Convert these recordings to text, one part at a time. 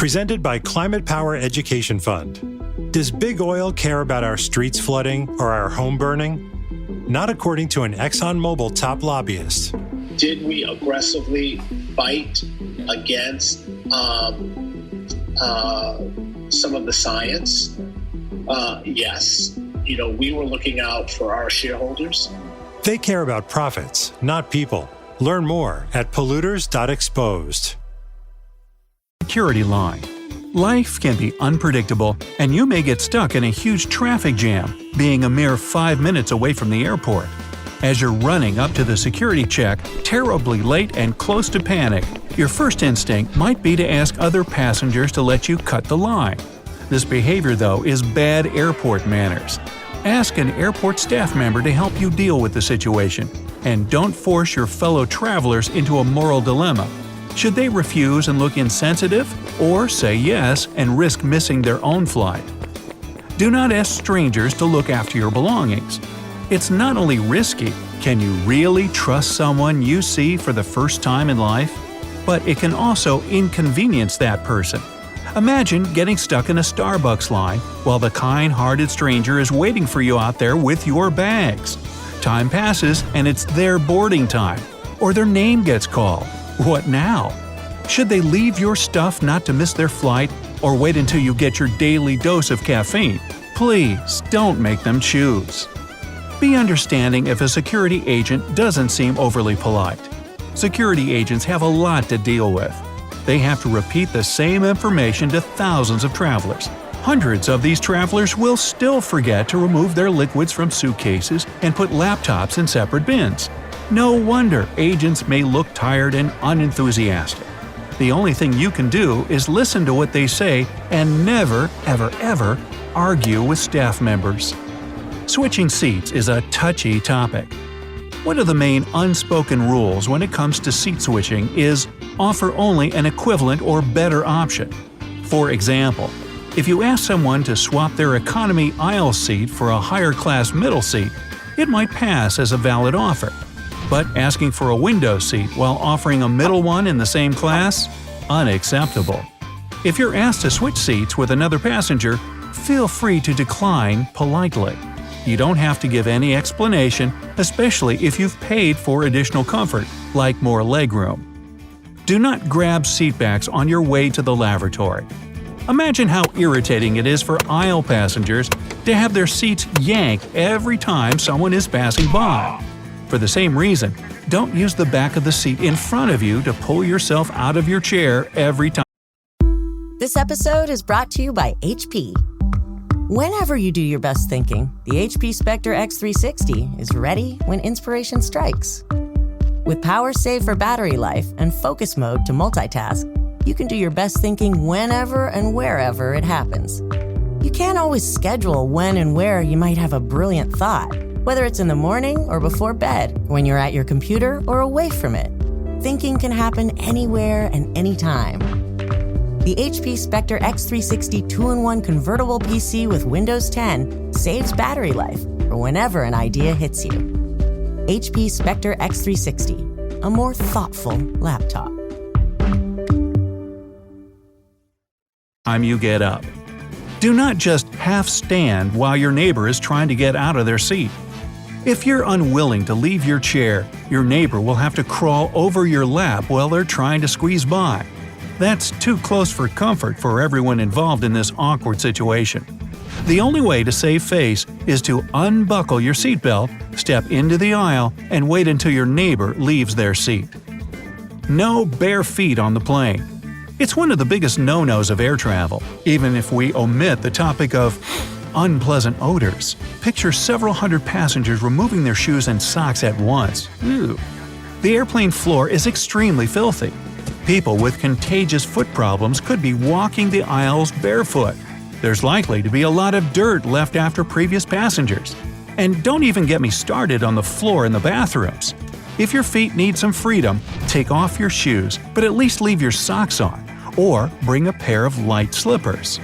Presented by Climate Power Education Fund. Does big oil care about our streets flooding or our home burning? Not according to an ExxonMobil top lobbyist. Did we aggressively fight against some of the science? Yes. We were looking out for our shareholders. They care about profits, not people. Learn more at polluters.exposed. Security line. Life can be unpredictable, and you may get stuck in a huge traffic jam, being a mere 5 minutes away from the airport. As you're running up to the security check, terribly late and close to panic, your first instinct might be to ask other passengers to let you cut the line. This behavior, though, is bad airport manners. Ask an airport staff member to help you deal with the situation, and don't force your fellow travelers into a moral dilemma. Should they refuse and look insensitive, or say yes and risk missing their own flight? Do not ask strangers to look after your belongings. It's not only risky, can you really trust someone you see for the first time in life? But it can also inconvenience that person. Imagine getting stuck in a Starbucks line while the kind-hearted stranger is waiting for you out there with your bags. Time passes and it's their boarding time, or their name gets called. What now? Should they leave your stuff not to miss their flight, or wait until you get your daily dose of caffeine? Please don't make them choose. Be understanding if a security agent doesn't seem overly polite. Security agents have a lot to deal with. They have to repeat the same information to thousands of travelers. Hundreds of these travelers will still forget to remove their liquids from suitcases and put laptops in separate bins. No wonder agents may look tired and unenthusiastic. The only thing you can do is listen to what they say and never, ever argue with staff members. Switching seats is a touchy topic. One of the main unspoken rules when it comes to seat switching is offer only an equivalent or better option. For example, if you ask someone to swap their economy aisle seat for a higher-class middle seat, it might pass as a valid offer. But asking for a window seat while offering a middle one in the same class? Unacceptable. If you're asked to switch seats with another passenger, feel free to decline politely. You don't have to give any explanation, especially if you've paid for additional comfort, like more legroom. Do not grab seatbacks on your way to the lavatory. Imagine how irritating it is for aisle passengers to have their seats yanked every time someone is passing by. For the same reason, don't use the back of the seat in front of you to pull yourself out of your chair every time. This episode is brought to you by HP. Whenever you do your best thinking, the HP Spectre X360 is ready when inspiration strikes. With power save for battery life and focus mode to multitask, you can do your best thinking whenever and wherever it happens. You can't always schedule when and where you might have a brilliant thought, whether it's in the morning or before bed, when you're at your computer or away from it. Thinking can happen anywhere and anytime. The HP Spectre X360 2-in-1 convertible PC with Windows 10 saves battery life for whenever an idea hits you. HP Spectre X360, a more thoughtful laptop. Time you get up. Do not just half stand while your neighbor is trying to get out of their seat. If you're unwilling to leave your chair, your neighbor will have to crawl over your lap while they're trying to squeeze by. That's too close for comfort for everyone involved in this awkward situation. The only way to save face is to unbuckle your seatbelt, step into the aisle, and wait until your neighbor leaves their seat. No bare feet on the plane. It's one of the biggest no-nos of air travel, even if we omit the topic of unpleasant odors. Picture several hundred passengers removing their shoes and socks at once. Ew. The airplane floor is extremely filthy. People with contagious foot problems could be walking the aisles barefoot. There's likely to be a lot of dirt left after previous passengers. And don't even get me started on the floor in the bathrooms. If your feet need some freedom, take off your shoes, but at least leave your socks on, or bring a pair of light slippers.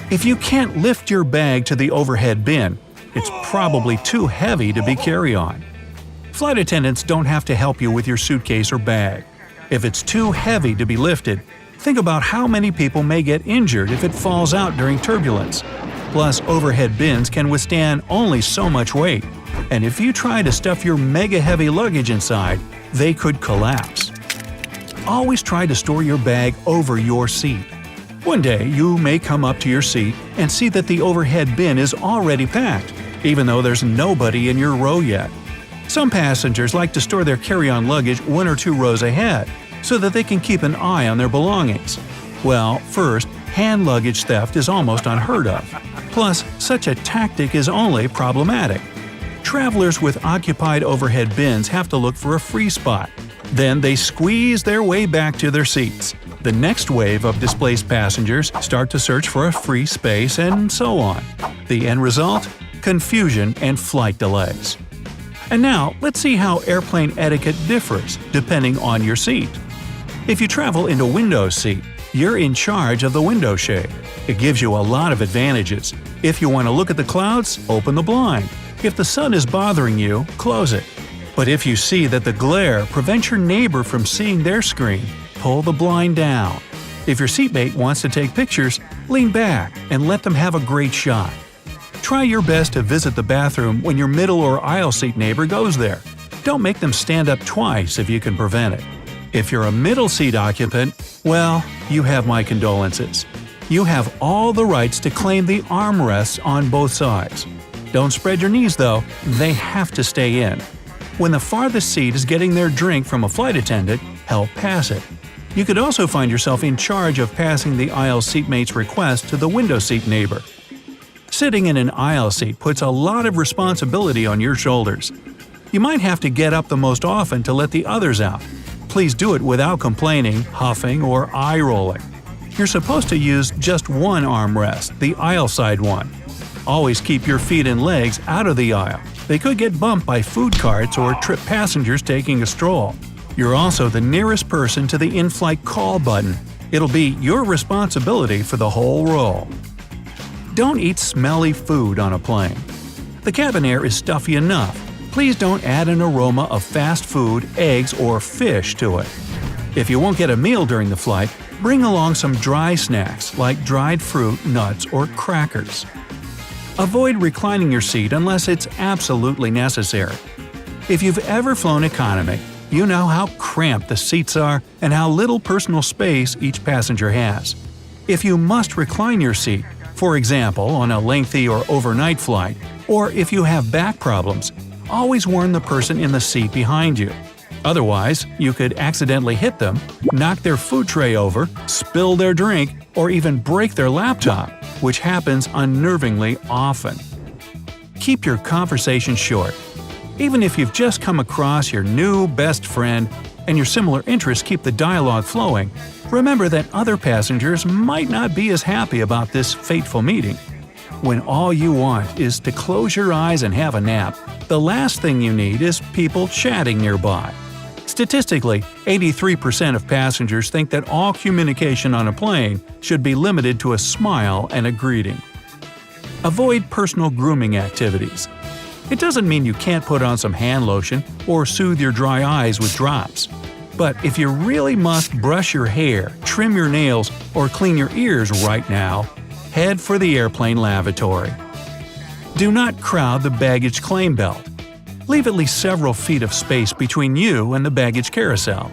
If you can't lift your bag to the overhead bin, it's probably too heavy to be carry-on. Flight attendants don't have to help you with your suitcase or bag. If it's too heavy to be lifted, Think about how many people may get injured if it falls out during turbulence. Plus, overhead bins can withstand only so much weight, and if you try to stuff your mega-heavy luggage inside, they could collapse. Always try to store your bag over your seat. One day, you may come up to your seat and see that the overhead bin is already packed, even though there's nobody in your row yet. Some passengers like to store their carry-on luggage 1 or 2 rows ahead, so that they can keep an eye on their belongings. Well, first, hand luggage theft is almost unheard of. Plus, such a tactic is only problematic. Travelers with occupied overhead bins have to look for a free spot. Then they squeeze their way back to their seats. The next wave of displaced passengers start to search for a free space, and so on. The end result? Confusion and flight delays. And now, let's see how airplane etiquette differs depending on your seat. If you travel in a window seat, you're in charge of the window shade. It gives you a lot of advantages. If you want to look at the clouds, open the blind. If the sun is bothering you, close it. But if you see that the glare prevents your neighbor from seeing their screen, pull the blind down. If your seatmate wants to take pictures, lean back and let them have a great shot. Try your best to visit the bathroom when your middle or aisle seat neighbor goes there. Don't make them stand up twice if you can prevent it. If you're a middle seat occupant, well, you have my condolences. You have all the rights to claim the armrests on both sides. Don't spread your knees though, they have to stay in. When the farthest seat is getting their drink from a flight attendant, help pass it. You could also find yourself in charge of passing the aisle seatmate's request to the window seat neighbor. Sitting in an aisle seat puts a lot of responsibility on your shoulders. You might have to get up the most often to let the others out. Please do it without complaining, huffing, or eye-rolling. You're supposed to use just one armrest, the aisle side one. Always keep your feet and legs out of the aisle. They could get bumped by food carts or trip passengers taking a stroll. You're also the nearest person to the in-flight call button. It'll be your responsibility for the whole roll. Don't eat smelly food on a plane. The cabin air is stuffy enough. Please don't add an aroma of fast food, eggs, or fish to it. If you won't get a meal during the flight, bring along some dry snacks like dried fruit, nuts, or crackers. Avoid reclining your seat unless it's absolutely necessary. If you've ever flown economy, you know how cramped the seats are and how little personal space each passenger has. If you must recline your seat, for example on a lengthy or overnight flight, or if you have back problems, always warn the person in the seat behind you. Otherwise, you could accidentally hit them, knock their food tray over, spill their drink, or even break their laptop, which happens unnervingly often. Keep your conversation short. Even if you've just come across your new best friend and your similar interests keep the dialogue flowing, remember that other passengers might not be as happy about this fateful meeting. When all you want is to close your eyes and have a nap, the last thing you need is people chatting nearby. Statistically, 83% of passengers think that all communication on a plane should be limited to a smile and a greeting. Avoid personal grooming activities. It doesn't mean you can't put on some hand lotion or soothe your dry eyes with drops. But if you really must brush your hair, trim your nails, or clean your ears right now, head for the airplane lavatory. Do not crowd the baggage claim belt. Leave at least several feet of space between you and the baggage carousel.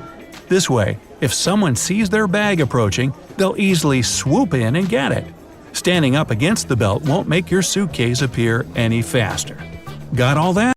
This way, if someone sees their bag approaching, they'll easily swoop in and get it. Standing up against the belt won't make your suitcase appear any faster. Got all that?